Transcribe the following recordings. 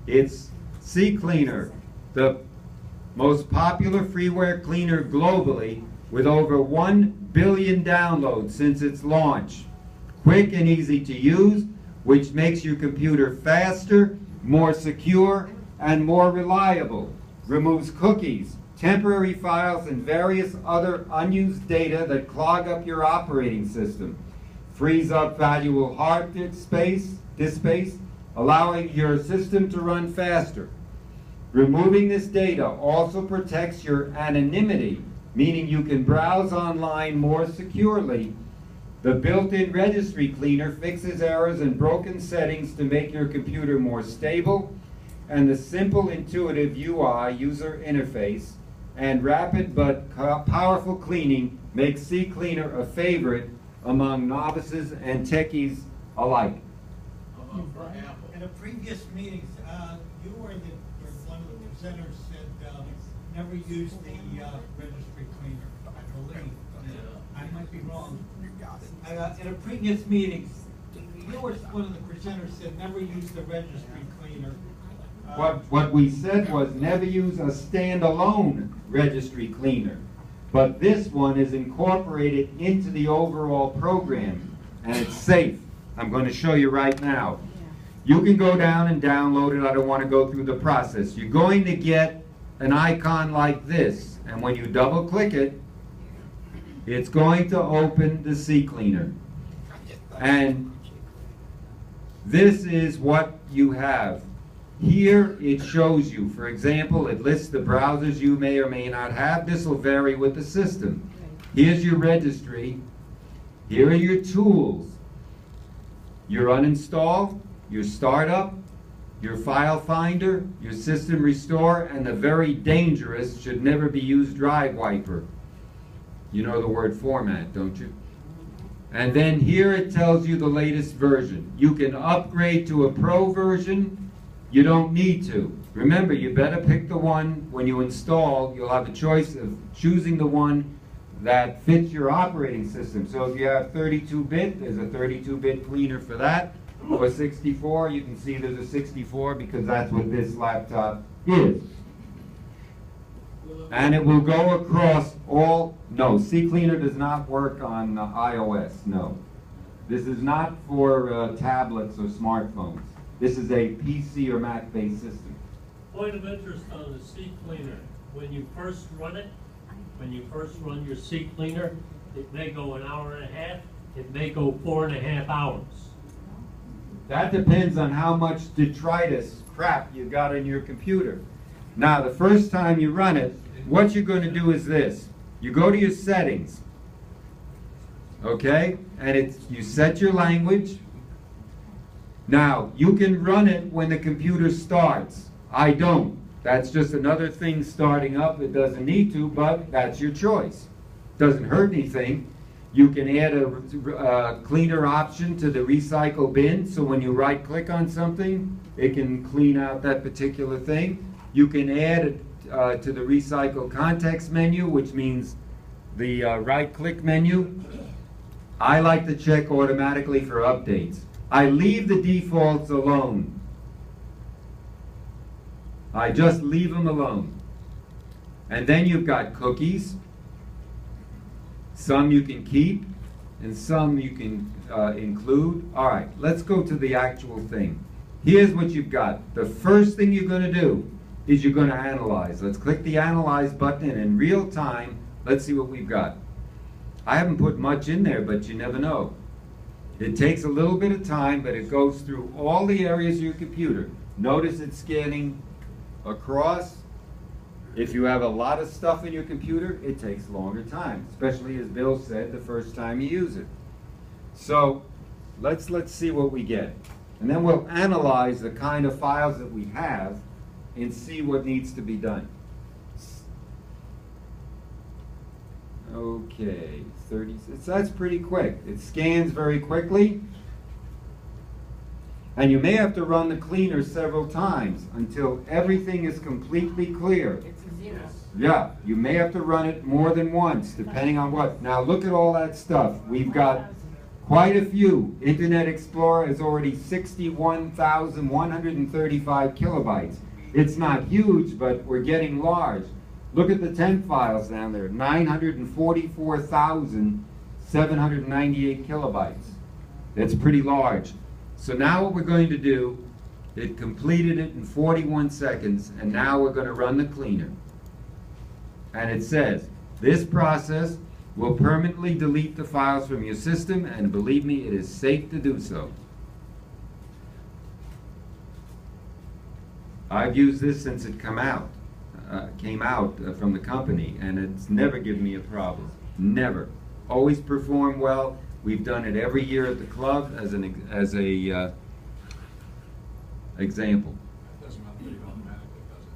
It's CCleaner, the most popular freeware cleaner globally, with over 1 billion downloads since its launch. Quick and easy to use, which makes your computer faster, more secure, and more reliable. Removes cookies, temporary files, and various other unused data that clog up your operating system. Frees up valuable hard disk space, allowing your system to run faster. Removing this data also protects your anonymity, meaning you can browse online more securely. The built-in registry cleaner fixes errors and broken settings to make your computer more stable, and the simple, intuitive UI, user interface, and rapid but powerful cleaning makes CCleaner a favorite among novices and techies alike. In a previous meeting, you or one of the presenters said never use the registry cleaner, I believe. I might be wrong. In a previous meeting, you or one of the presenters said never use the registry cleaner. What we said was never use a standalone registry cleaner. But this one is incorporated into the overall program, and it's safe. I'm going to show you right now. You can go down and download it. I don't want to go through the process. You're going to get an icon like this, and when you double click it, it's going to open the CCleaner. And this is what you have. Here it shows you, for example, it lists the browsers you may or may not have. This will vary with the system. Here's your registry. Here are your tools. Your uninstall, your startup, your file finder, your system restore, and the very dangerous, should never be used, drive wiper. You know the word format, don't you? And then here it tells you the latest version. You can upgrade to a pro version. You don't need to. Remember, you better pick the one when you install. You'll have a choice of choosing the one that fits your operating system. So if you have 32-bit, there's a 32-bit cleaner for that. Or 64, you can see there's a 64 because that's what this laptop is. And it will go across all. No, CCleaner does not work on iOS, no. This is not for tablets or smartphones. This is a PC or Mac-based system. Point of interest on the CCleaner. When you first run it, when you first run your CCleaner, it may go an hour and a half, it may go 4.5 hours. That depends on how much detritus crap you got in your computer. Now, the first time you run it, what you're going to do is this. You go to your settings, okay? And you set your language. Now, you can run it when the computer starts. I don't. That's just another thing starting up. It doesn't need to, but that's your choice. Doesn't hurt anything. You can add a cleaner option to the recycle bin, so when you right-click on something, it can clean out that particular thing. You can add it to the recycle context menu, which means the right-click menu. I like to check automatically for updates. I leave the defaults alone. I just leave them alone. And then you've got cookies. Some you can keep, and some you can include. All right, let's go to the actual thing. Here's what you've got. The first thing you're going to do is you're going to analyze. Let's click the Analyze button, and in real time, let's see what we've got. I haven't put much in there, but you never know. It takes a little bit of time, but it goes through all the areas of your computer. Notice it's scanning across. If you have a lot of stuff in your computer, it takes longer time, especially, as Bill said, the first time you use it. So let's see what we get. And then we'll analyze the kind of files that we have and see what needs to be done. Okay, 36. That's pretty quick. It scans very quickly. And you may have to run the cleaner several times until everything is completely clear. It's a zero. Yeah, you may have to run it more than once, depending on what. Now look at all that stuff. We've got Quite a few. Internet Explorer is already 61,135 kilobytes. It's not huge, but we're getting large. Look at the temp files down there, 944,798 kilobytes. That's pretty large. So now what we're going to do, it completed it in 41 seconds, and now we're going to run the cleaner. And it says, this process will permanently delete the files from your system, and believe me, it is safe to do so. I've used this since it came out from the company, and it's never given me a problem. Never. Always performed well. We've done it every year at the club as a example. That doesn't update automatically, does it?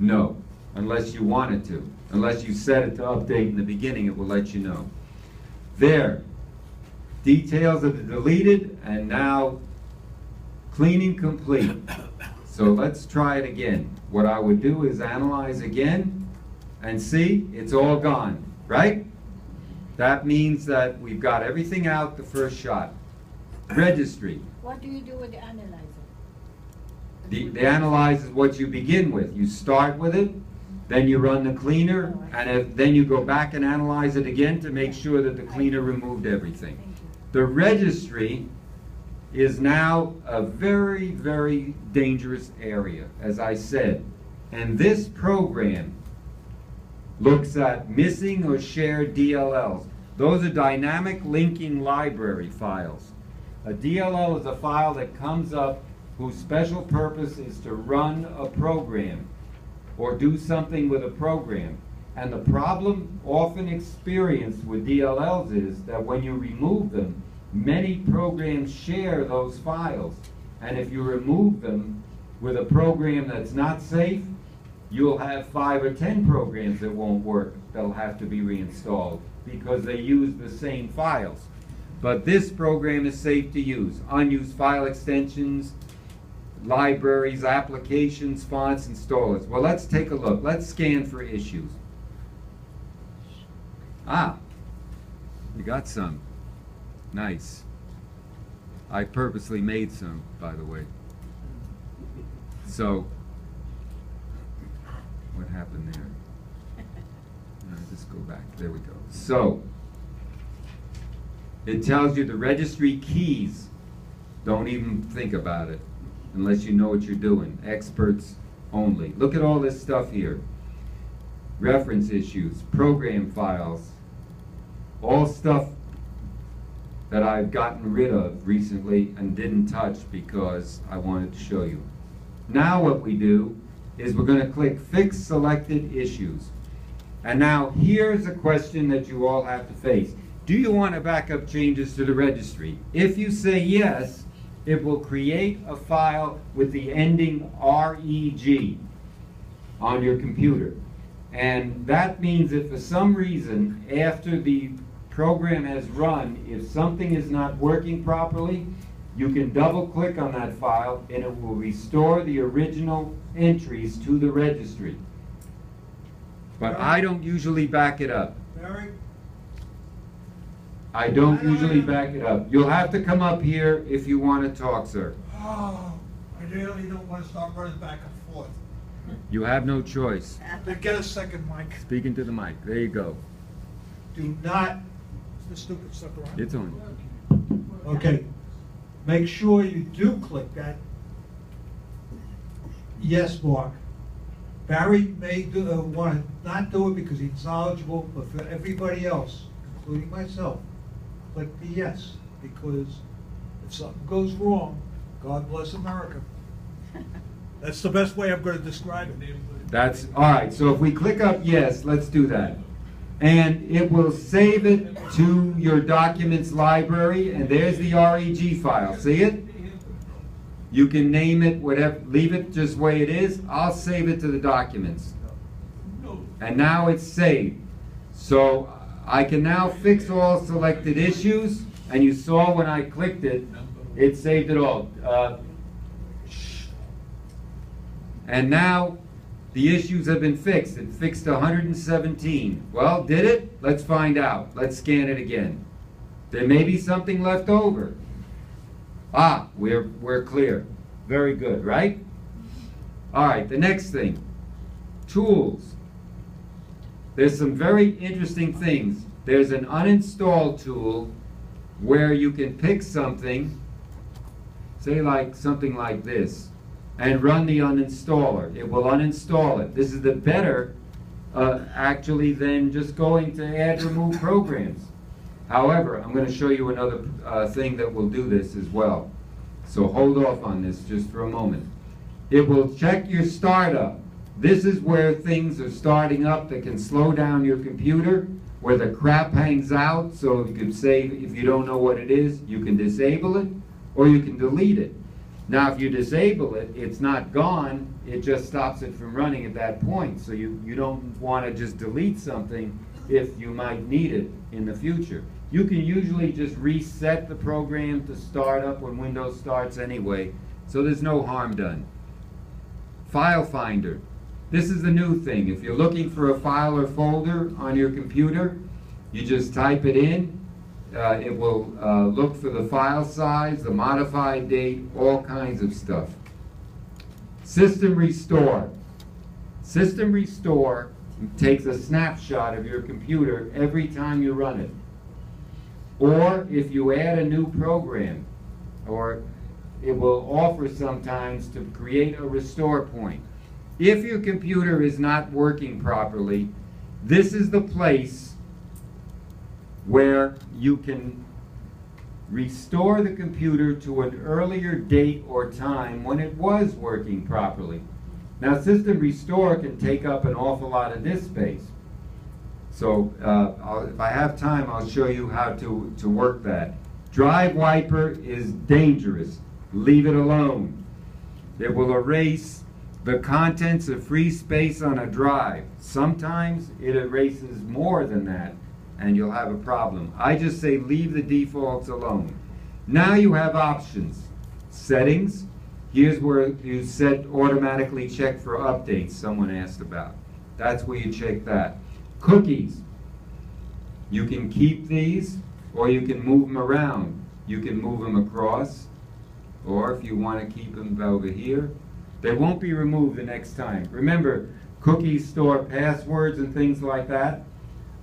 No, unless you want it to. Unless you set it to update in the beginning, it will let you know. There, details of the deleted, and now cleaning complete. So let's try it again. What I would do is analyze again, and see, it's all gone, right? That means that we've got everything out the first shot. Registry. What do you do with the analyzer? The analyze is what you begin with. You start with it, then you run the cleaner, and then you go back and analyze it again to make sure that the cleaner removed everything. Thank you. The registry is now a very, very dangerous area, as I said. And this program looks at missing or shared DLLs. Those are dynamic linking library files. A DLL is a file that comes up whose special purpose is to run a program or do something with a program. And the problem often experienced with DLLs is that when you remove them, many programs share those files. And if you remove them with a program that's not safe, you'll have 5 or 10 programs that won't work that'll have to be reinstalled because they use the same files. But this program is safe to use. Unused file extensions, libraries, applications, fonts, installers. Well, let's take a look. Let's scan for issues. Ah, we got some. Nice. I purposely made some, by the way. So, what happened there? Just go back. There we go. So, it tells you the registry keys. Don't even think about it unless you know what you're doing. Experts only. Look at all this stuff here. Reference issues, program files, all stuff that I've gotten rid of recently and didn't touch because I wanted to show you. Now what we do is we're going to click Fix Selected Issues. And now here's a question that you all have to face. Do you want to back up changes to the registry? If you say yes, it will create a file with the ending REG on your computer. And that means that for some reason, after the program has run, if something is not working properly, you can double click on that file and it will restore the original entries to the registry. But I don't usually back it up. Barry? I don't usually back it up. You'll have to come up here if you want to talk, sir. Oh, I really don't want to start running back and forth. You have no choice. Then get a second mic. Speaking to the mic. There you go. Do not, this stupid stuff around. It's on. Okay, make sure you do click that yes mark. Barry may want to not do it because he's knowledgeable, but for everybody else, including myself, click the yes, because if something goes wrong, God bless America. That's the best way I'm going to describe it. That's all right. So if we click up yes, let's do that. And it will save it to your documents library, and there's the REG file. See it? You can name it whatever, leave it just the way it is. I'll save it to the documents. And now it's saved. So I can now fix all selected issues, and you saw when I clicked it, it saved it all. And now the issues have been fixed. It fixed 117. Well, did it? Let's find out. Let's scan it again. There may be something left over. Ah, we're clear. Very good, right? All right, the next thing, tools. There's some very interesting things. There's an uninstall tool where you can pick something, say like something like this, and run the uninstaller. It will uninstall it. This is the better actually than just going to add remove programs. However, I'm going to show you another thing that will do this as well. So hold off on this just for a moment. It will check your startup. This is where things are starting up that can slow down your computer, where the crap hangs out, so you can say, if you don't know what it is, you can disable it, or you can delete it. Now, if you disable it, it's not gone, it just stops it from running at that point. So you don't want to just delete something if you might need it in the future. You can usually just reset the program to start up when Windows starts anyway, so there's no harm done. File Finder. This is the new thing. If you're looking for a file or folder on your computer, you just type it in. It will look for the file size, the modified date, all kinds of stuff. System Restore. System Restore takes a snapshot of your computer every time you run it. Or if you add a new program, or it will offer sometimes to create a restore point. If your computer is not working properly, this is the place where you can restore the computer to an earlier date or time when it was working properly. Now, System Restore can take up an awful lot of disk space. So if I have time, I'll show you how to work that. Drive Wiper is dangerous. Leave it alone. It will erase the contents of free space on a drive. Sometimes it erases more than that, and you'll have a problem. I just say leave the defaults alone. Now you have options. Settings. Here's where you set automatically check for updates someone asked about. That's where you check that. Cookies. You can keep these, or you can move them around. You can move them across, or if you want to keep them over here, they won't be removed the next time. Remember, cookies store passwords and things like that.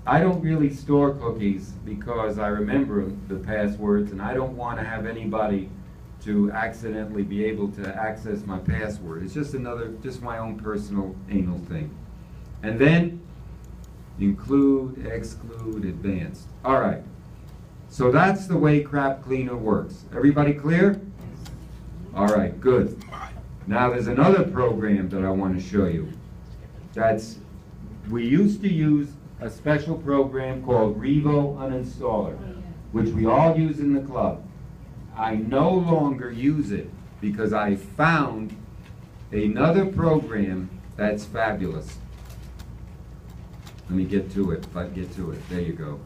I don't really store cookies because I remember the passwords, and I don't want to have anybody to accidentally be able to access my password. It's just just my own personal anal thing. And then include, exclude, advanced. All right. So that's the way Crap Cleaner works. Everybody clear? All right, good. Now there's another program that I want to show you. We used to use a special program called Revo Uninstaller, which we all use in the club. I no longer use it because I found another program that's fabulous. Let me get to it, if I can get to it. There you go.